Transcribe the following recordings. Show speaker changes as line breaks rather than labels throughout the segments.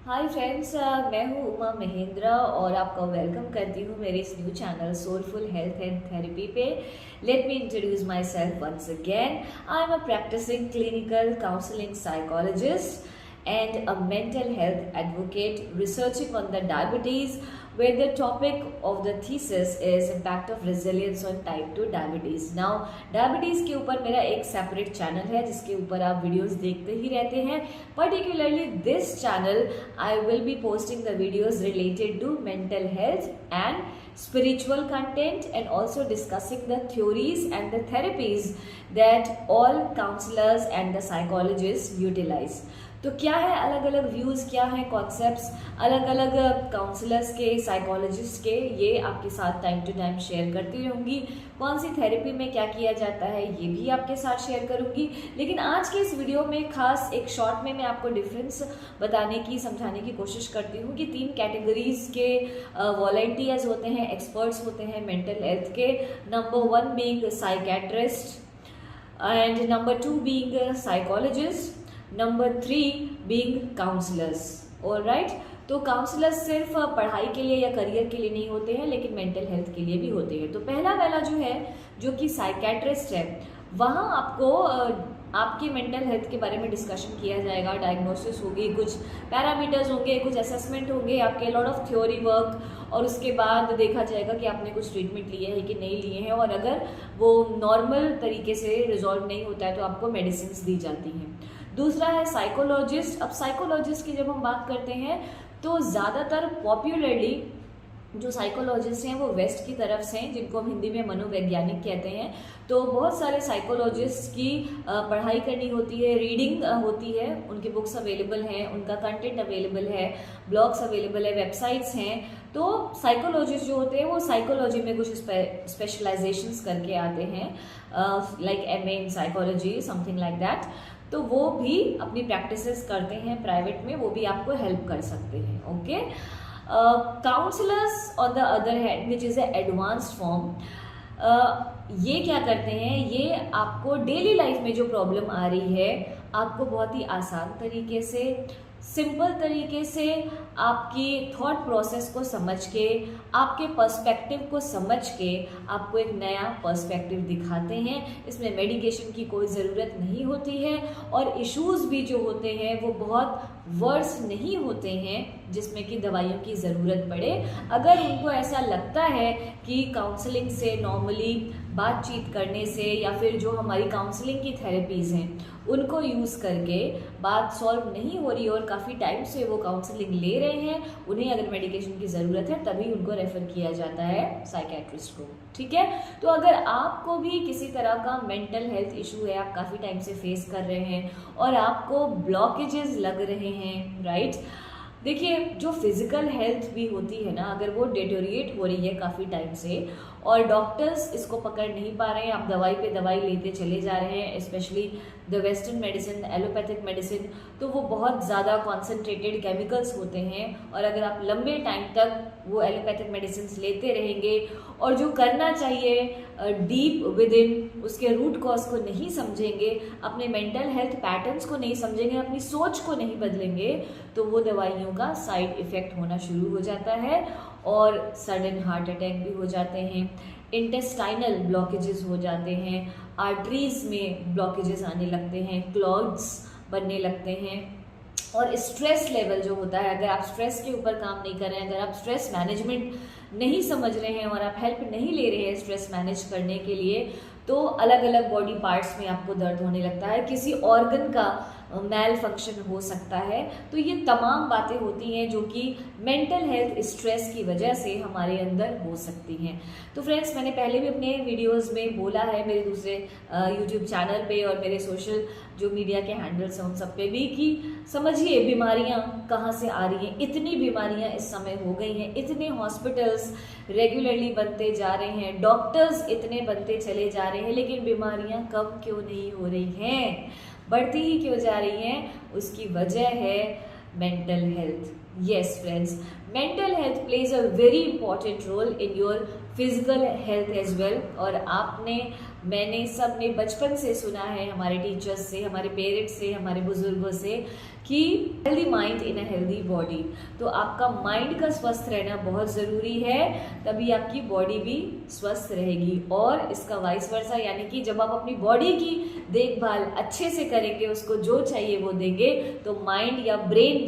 Hi friends, मैं हूँ उमा महेंद्र और आपका वेलकम करती हूँ मेरे इस new channel soulful health and therapy पे। Let me introduce myself once again. I am a practising clinical counselling psychologist and a mental health advocate researching on the diabetes, where the topic of the thesis is impact of resilience on type 2 diabetes. Now diabetes के ऊपर मेरा एक separate channel है जिसके ऊपर आप videos देखते ही रहते हैं. Particularly this channel I will be posting the videos related to mental health and spiritual content and also discussing the theories and the therapies that all counselors and the psychologists utilize. तो क्या है अलग अलग views, क्या है concepts अलग अलग counsellors के, साइकोलॉजिस्ट के, ये आपके साथ टाइम टू टाइम शेयर करती रहूँगी. कौन सी थेरेपी में क्या किया जाता है ये भी आपके साथ शेयर करूँगी. लेकिन आज के इस वीडियो में खास एक शॉर्ट में मैं आपको डिफरेंस बताने की, समझाने की कोशिश करती हूँ कि 3 कैटेगरीज के वॉलंटियर्स होते हैं, एक्सपर्ट्स होते हैं मेंटल हेल्थ के. Number 1 being psychiatrist and number 2 being psychologist, number 3 being counsellors. Alright, तो काउंसलर्स सिर्फ पढ़ाई के लिए या करियर के लिए नहीं होते हैं, लेकिन मेंटल हेल्थ के लिए भी होते हैं. तो पहला वाला जो है, जो कि साइकेट्रिस्ट है, वहाँ आपको आपके मेंटल हेल्थ के बारे में डिस्कशन किया जाएगा. डायग्नोसिस होगी, कुछ पैरामीटर्स होंगे, कुछ असेसमेंट होंगे आपके, लॉट ऑफ थ्योरी वर्क, और उसके बाद देखा जाएगा कि आपने कुछ ट्रीटमेंट लिए है कि नहीं लिए हैं, और अगर वो नॉर्मल तरीके से रिजॉल्व नहीं होता है तो आपको मेडिसिन दी जाती हैं. दूसरा है साइकोलॉजिस्ट. अब साइकोलॉजिस्ट की जब हम बात करते हैं तो ज़्यादातर पॉपुलरली जो साइकोलॉजिस्ट हैं वो वेस्ट की तरफ से हैं, जिनको हम हिंदी में मनोवैज्ञानिक कहते हैं. तो बहुत सारे साइकोलॉजिस्ट की पढ़ाई करनी होती है, रीडिंग होती है, उनकी बुक्स अवेलेबल हैं, उनका कंटेंट अवेलेबल है, ब्लॉग्स अवेलेबल है, वेबसाइट्स हैं. तो साइकोलॉजिस्ट जो होते हैं वो साइकोलॉजी में कुछ स्पेशलाइजेशंस करके आते हैं, like MA in psychology, something like that. तो वो भी अपनी प्रैक्टिसेस करते हैं प्राइवेट में, वो भी आपको हेल्प कर सकते हैं. Okay, counsellors on the other hand which is a advanced form, ये क्या करते हैं, ये आपको डेली लाइफ में जो प्रॉब्लम आ रही है आपको बहुत ही आसान तरीके से, सिंपल तरीके से, आपकी थॉट प्रोसेस को समझ के, आपके पर्सपेक्टिव को समझ के आपको एक नया पर्सपेक्टिव दिखाते हैं. इसमें मेडिकेशन की कोई ज़रूरत नहीं होती है, और इश्यूज़ भी जो होते हैं वो बहुत वर्स नहीं होते हैं जिसमें कि दवाइयों की ज़रूरत पड़े. अगर उनको ऐसा लगता है कि काउंसलिंग से, नॉर्मली बातचीत करने से, या फिर जो हमारी काउंसलिंग की थेरेपीज़ हैं उनको यूज़ करके बात सॉल्व नहीं हो रही और काफ़ी टाइम से वो काउंसलिंग ले रहे हैं, उन्हें अगर मेडिकेशन की ज़रूरत है तभी उनको रेफ़र किया जाता है साइकेट्रिस्ट को. ठीक है, तो अगर आपको भी किसी तरह का मेंटल हेल्थ इशू है, आप काफ़ी टाइम से फेस कर रहे हैं और आपको ब्लॉकेजेस लग रहे हैं, राइट. देखिए, जो फिज़िकल हेल्थ भी होती है ना, अगर वो डिटोरिएट हो रही है काफ़ी टाइम से और डॉक्टर्स इसको पकड़ नहीं पा रहे हैं, आप दवाई पे दवाई लेते चले जा रहे हैं, specially the western medicine, allopathic medicine, तो वो बहुत ज़्यादा कॉन्सेंट्रेटेड केमिकल्स होते हैं. और अगर आप लंबे टाइम तक वो एलोपैथिक मेडिसिन लेते रहेंगे और जो करना चाहिए डीप विद इन, उसके रूट कॉज को नहीं समझेंगे, अपने मेंटल हेल्थ पैटर्न्स को नहीं समझेंगे, अपनी सोच को नहीं बदलेंगे, तो वो दवाइयों का साइड इफ़ेक्ट होना शुरू हो जाता है और सडन हार्ट अटैक भी हो जाते हैं, इंटेस्टाइनल ब्लॉकेजेस हो जाते हैं, आर्टरीज में ब्लॉकेजेस आने लगते हैं, क्लॉट्स बनने लगते हैं. और स्ट्रेस लेवल जो होता है, अगर आप स्ट्रेस के ऊपर काम नहीं कर रहे हैं, अगर आप स्ट्रेस मैनेजमेंट नहीं समझ रहे हैं और आप हेल्प नहीं ले रहे हैं स्ट्रेस मैनेज करने के लिए, तो अलग अलग बॉडी पार्ट्स में आपको दर्द होने लगता है, किसी ऑर्गन का मेल फंक्शन हो सकता है. तो ये तमाम बातें होती हैं जो कि मेंटल हेल्थ स्ट्रेस की वजह से हमारे अंदर हो सकती हैं. तो फ्रेंड्स, मैंने पहले भी अपने वीडियोस में बोला है, मेरे दूसरे यूट्यूब चैनल पे और मेरे सोशल जो मीडिया के हैंडल्स हैं उन सब पे भी, कि समझिए बीमारियां कहाँ से आ रही हैं. इतनी बीमारियां इस समय हो गई हैं, इतने हॉस्पिटल्स रेगुलरली बनते जा रहे हैं, डॉक्टर्स इतने बनते चले जा रहे हैं, लेकिन बीमारियां कम क्यों नहीं हो रही हैं, बढ़ती ही क्यों जा रही हैं? उसकी वजह है mental health. Yes friends, mental health plays a very important role in your physical health as well. और मैंने सब ने बचपन से सुना है, हमारे टीचर्स से, हमारे पेरेंट्स से, हमारे बुजुर्गों से, कि healthy mind in a healthy body. तो आपका माइंड का स्वस्थ रहना बहुत ज़रूरी है, तभी आपकी बॉडी भी स्वस्थ रहेगी। और इसका वाइस वर्सा, यानी कि जब आप अपनी बॉडी की देखभाल अच्छे से करेंगे, उसको जो चाहिए वो देंगे, तो माइंड या ब्रेन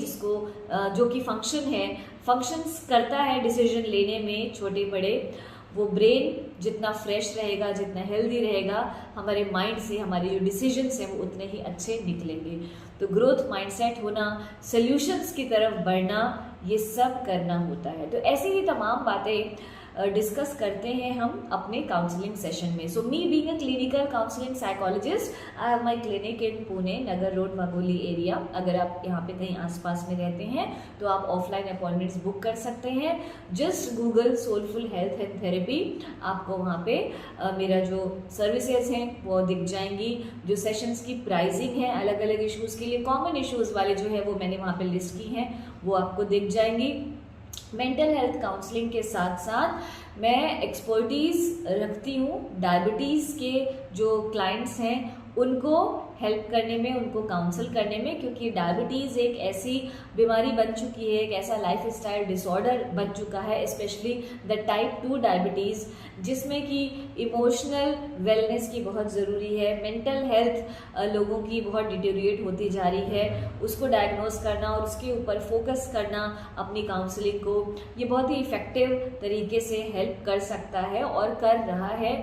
जो कि फंक्शंस करता है डिसीजन लेने में छोटे बड़े, वो ब्रेन जितना फ्रेश रहेगा, जितना हेल्दी रहेगा, हमारे माइंड से हमारे जो डिसीजंस हैं वो उतने ही अच्छे निकलेंगे। तो ग्रोथ माइंडसेट होना, सॉल्यूशंस की तरफ बढ़ना, ये सब करना होता है। तो ऐसी ही तमाम बातें डिस्कस करते हैं हम अपने काउंसलिंग सेशन में। So me being a clinical counselling psychologist, I have my clinic in Pune, Nagar road, Wagholi area. अगर आप यहाँ पे कहीं आसपास में रहते हैं तो आप ऑफलाइन अपॉइंटमेंट्स बुक कर सकते हैं। Just Google Soulful health and therapy, आपको वहाँ पे मेरा जो सर्विसेज हैं वो दिख जाएंगी। जो सेशंस की प्राइसिंग है अलग अलग इश्यूज़ के लिए, कॉमन इश्यूज़ वाले जो है वो मैंने वहाँ पे लिस्ट की हैं, वो आपको दिख जाएंगी। मेंटल हेल्थ काउंसलिंग के साथ साथ मैं एक्सपर्टीज़ रखती हूँ डायबिटीज़ के जो क्लाइंट्स हैं उनको हेल्प करने में, उनको काउंसल करने में, क्योंकि डायबिटीज़ एक ऐसी बीमारी बन चुकी है, एक ऐसा लाइफ स्टाइल डिसऑर्डर बन चुका है, स्पेशली द टाइप 2 डायबिटीज़, जिसमें कि इमोशनल वेलनेस की बहुत ज़रूरी है। मेंटल हेल्थ लोगों की बहुत डिटेरिएट होती जा रही है, उसको डायग्नोस करना और उसके ऊपर फोकस करना अपनी काउंसलिंग को, ये बहुत ही इफ़ेक्टिव तरीके से हेल्प कर सकता है और कर रहा है।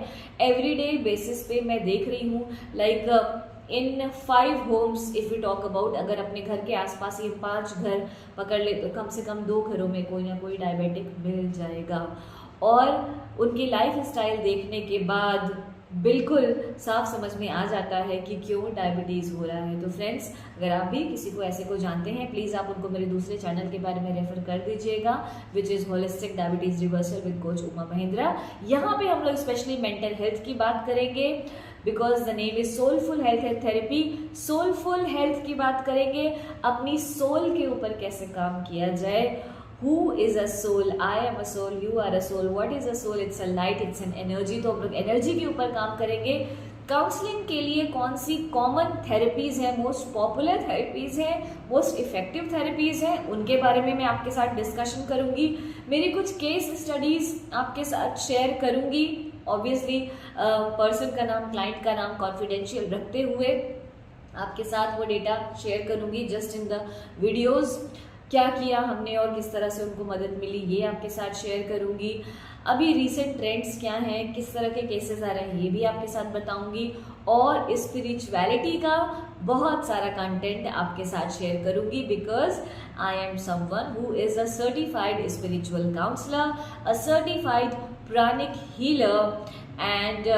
एवरीडे बेसिस पे मैं देख रही हूँ, like in 5 homes if you talk about, अगर अपने घर के आसपास ये 5 घर पकड़ ले तो कम से कम 2 घरों में कोई ना कोई डायबिटिक मिल जाएगा। और उनकी लाइफ स्टाइल देखने के बाद बिल्कुल साफ समझ में आ जाता है कि क्यों डायबिटीज़ हो रहा है। तो फ्रेंड्स, अगर आप भी किसी को ऐसे को जानते हैं, प्लीज़ आप उनको मेरे दूसरे चैनल के बारे में रेफर कर दीजिएगा, which is holistic diabetes reversal with coach Uma Mahindra. यहाँ पे हम लोग स्पेशली मेंटल हेल्थ की बात करेंगे, because the name is soulful health and therapy. Soulful health की बात करेंगे, अपनी सोल के ऊपर कैसे काम किया जाए। Who is a soul? I am a soul, you are a soul. What is a soul? It's a light, it's an energy। तो हम लोग एनर्जी के ऊपर काम करेंगे। काउंसलिंग के लिए कौन सी कॉमन थेरेपीज़ हैं, मोस्ट पॉपुलर थेरेपीज़ हैं, मोस्ट इफेक्टिव थेरेपीज़ हैं, उनके बारे में मैं आपके साथ डिस्कशन करूंगी। मेरी कुछ केस स्टडीज़ आपके साथ शेयर करूंगी, ऑब्वियसली पर्सन का नाम, क्लाइंट का नाम कॉन्फिडेंशियल रखते हुए आपके साथ वो डेटा शेयर करूंगी। जस्ट इन द वीडियोज़ क्या किया हमने और किस तरह से उनको मदद मिली, ये आपके साथ शेयर करूंगी। अभी रीसेंट ट्रेंड्स क्या हैं, किस तरह के केसेस आ रहे हैं, ये भी आपके साथ बताऊंगी। और स्पिरिचुअलिटी का बहुत सारा कंटेंट आपके साथ शेयर करूंगी, because I am someone who is a certified spiritual counsellor, a certified pranic healer, and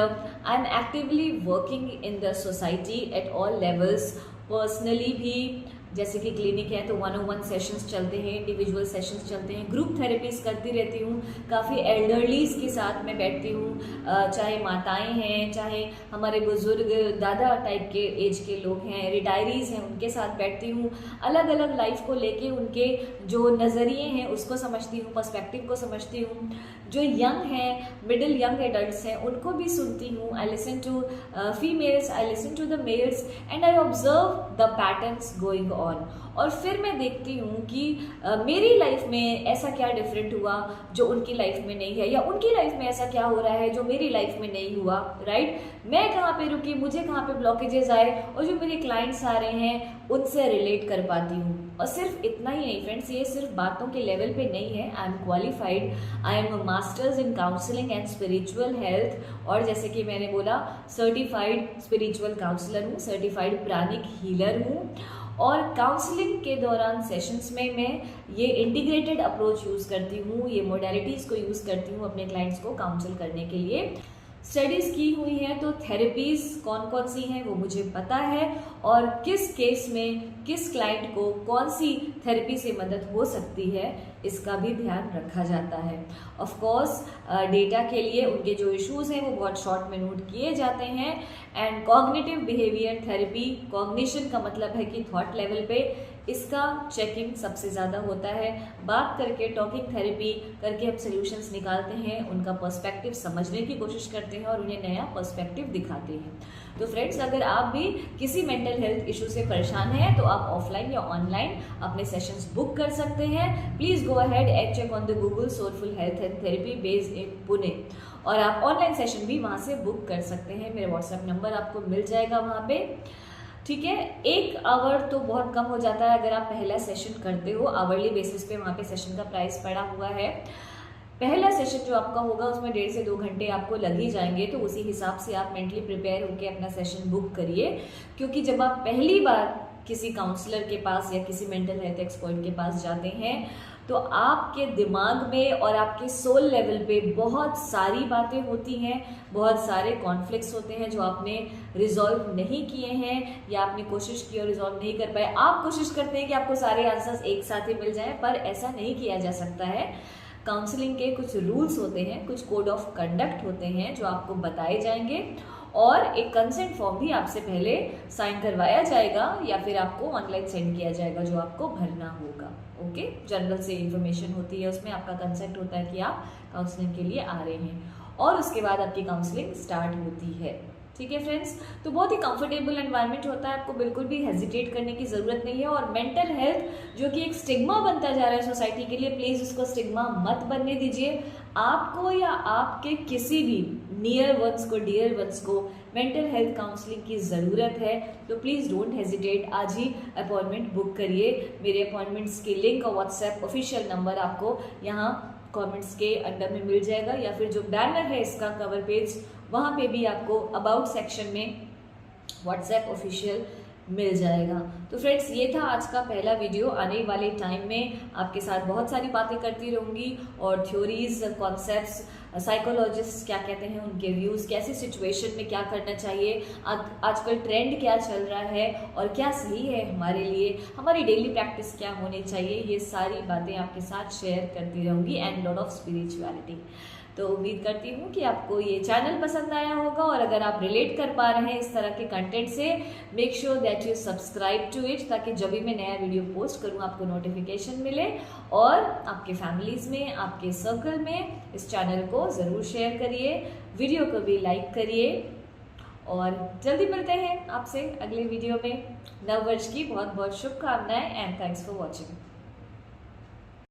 I'm actively working in the society at all levels। Personally भी, जैसे कि क्लिनिक है तो 101 सेशंस चलते हैं, इंडिविजुअल सेशंस चलते हैं, ग्रुप थेरेपीज करती रहती हूँ। काफ़ी एल्डरलीज के साथ मैं बैठती हूँ, चाहे माताएं हैं, चाहे हमारे बुजुर्ग दादा टाइप के एज के लोग हैं, रिटायरीज़ हैं, उनके साथ बैठती हूँ। अलग अलग लाइफ को लेके उनके जो नज़रिए हैं उसको समझती हूँ, पर्सपेक्टिव को समझती हूँ। जो यंग हैं, मिडिल यंग एडल्ट्स हैं, उनको भी सुनती हूँ। I listen to females, I listen to the males and I observe the patterns going on. और फिर मैं देखती हूँ कि मेरी लाइफ में ऐसा क्या डिफरेंट हुआ जो उनकी लाइफ में नहीं है, या उनकी लाइफ में ऐसा क्या हो रहा है जो मेरी लाइफ में नहीं हुआ, राइट। मैं कहाँ पे रुकी, मुझे कहाँ पे ब्लॉकेजेस आए, और जो मेरे क्लाइंट्स आ रहे हैं उनसे रिलेट कर पाती हूँ। और सिर्फ इतना ही नहीं फ्रेंड्स, ये सिर्फ बातों के लेवल पे नहीं है। I am qualified, I am masters in counselling and spiritual health, और जैसे कि मैंने बोला सर्टिफाइड स्पिरिचुअल काउंसलर हूँ, सर्टिफाइड प्राणिक हीलर हूँ। और काउंसलिंग के दौरान सेशंस में मैं ये इंटीग्रेटेड अप्रोच यूज़ करती हूँ, ये मोडालिटीज़ को यूज़ करती हूँ अपने क्लाइंट्स को काउंसल करने के लिए। स्टडीज़ की हुई हैं, तो थेरेपीज़ कौन कौन सी हैं वो मुझे पता है, और किस केस में किस क्लाइंट को कौन सी थेरेपी से मदद हो सकती है इसका भी ध्यान रखा जाता है। ऑफ कोर्स डेटा के लिए उनके जो इश्यूज़ हैं वो बहुत शॉर्ट में नोट किए जाते हैं। And cognitive behaviour therapy, cognition का मतलब है कि थॉट लेवल पे इसका चेकिंग सबसे ज़्यादा होता है। बात करके, टॉकिंग थेरेपी करके हम सॉल्यूशंस निकालते हैं, उनका पर्सपेक्टिव समझने की कोशिश करते हैं और उन्हें नया पर्सपेक्टिव दिखाते हैं। तो फ्रेंड्स, अगर आप भी किसी मेंटल हेल्थ इशू से परेशान हैं तो आप ऑफलाइन या ऑनलाइन अपने सेशंस बुक कर सकते हैं। Please go ahead and check on the Google Soulful health and Therapy based in Pune, और आप ऑनलाइन सेशन भी वहाँ से बुक कर सकते हैं। मेरा व्हाट्सएप नंबर आपको मिल जाएगा वहाँ पे, ठीक है। 1 आवर तो बहुत कम हो जाता है अगर आप पहला सेशन करते हो। आवरली बेसिस पे वहाँ पे सेशन का प्राइस पड़ा हुआ है। पहला सेशन जो आपका होगा उसमें 1.5 से 2 घंटे आपको लग ही जाएंगे, तो उसी हिसाब से आप मेंटली प्रिपेयर होकर अपना सेशन बुक करिए, क्योंकि जब आप पहली बार किसी काउंसलर के पास या किसी मेंटल हेल्थ एक्सपर्ट के पास जाते हैं तो आपके दिमाग में और आपके सोल लेवल पे बहुत सारी बातें होती हैं, बहुत सारे कॉन्फ्लिक्ट्स होते हैं जो आपने रिजॉल्व नहीं किए हैं या आपने कोशिश की और रिजॉल्व नहीं कर पाए। आप कोशिश करते हैं कि आपको सारे आंसर्स एक साथ ही मिल जाएं, पर ऐसा नहीं किया जा सकता है। काउंसलिंग के कुछ रूल्स होते हैं, कुछ कोड ऑफ कंडक्ट होते हैं जो आपको बताए जाएंगे, और एक कंसेंट फॉर्म भी आपसे पहले साइन करवाया जाएगा या फिर आपको ऑनलाइन सेंड किया जाएगा जो आपको भरना होगा। ओके, जनरल से इंफॉर्मेशन होती है, उसमें आपका कंसेंट होता है कि आप काउंसलिंग के लिए आ रहे हैं, और उसके बाद आपकी काउंसलिंग स्टार्ट होती है। ठीक है फ्रेंड्स, तो बहुत ही कंफर्टेबल एनवायरनमेंट होता है, आपको बिल्कुल भी हेजिटेट करने की ज़रूरत नहीं है। और मेंटल हेल्थ जो कि एक स्टिग्मा बनता जा रहा है सोसाइटी के लिए, प्लीज़ उसको स्टिग्मा मत बनने दीजिए। आपको या आपके किसी भी नियर वंस को, डियर वंस को मेंटल हेल्थ काउंसलिंग की ज़रूरत है, तो प्लीज़ डोंट हेजिटेट, आज ही अपॉइंटमेंट बुक करिए। मेरे अपॉइंटमेंट्स की लिंक और व्हाट्सएप ऑफिशियल नंबर आपको यहाँ कमेंट्स के अंडर में मिल जाएगा, या फिर जो बैनर है इसका कवर पेज, वहाँ पे भी आपको अबाउट सेक्शन में व्हाट्सएप ऑफिशियल मिल जाएगा। तो फ्रेंड्स, ये था आज का पहला वीडियो। आने वाले टाइम में आपके साथ बहुत सारी बातें करती रहूँगी, और थ्योरीज, कॉन्सेप्ट्स, साइकोलॉजिस्ट क्या कहते हैं, उनके व्यूज़, कैसी सिचुएशन में क्या करना चाहिए, आजकल ट्रेंड क्या चल रहा है और क्या सही है हमारे लिए, हमारी डेली प्रैक्टिस क्या होनी चाहिए, ये सारी बातें आपके साथ शेयर करती रहूँगी, एंड लॉट ऑफ स्पिरिचुअलिटी। तो उम्मीद करती हूँ कि आपको ये चैनल पसंद आया होगा, और अगर आप रिलेट कर पा रहे हैं इस तरह के कंटेंट से, make sure that you subscribe to it, ताकि जब भी मैं नया वीडियो पोस्ट करूँ आपको नोटिफिकेशन मिले, और आपके फैमिलीज़ में, आपके सर्कल में इस चैनल को ज़रूर शेयर करिए, वीडियो को भी लाइक करिए, और जल्दी मिलते हैं आपसे अगले वीडियो में। नव वर्ष की बहुत बहुत शुभकामनाएं, एंड थैंक्स फॉर वॉचिंग।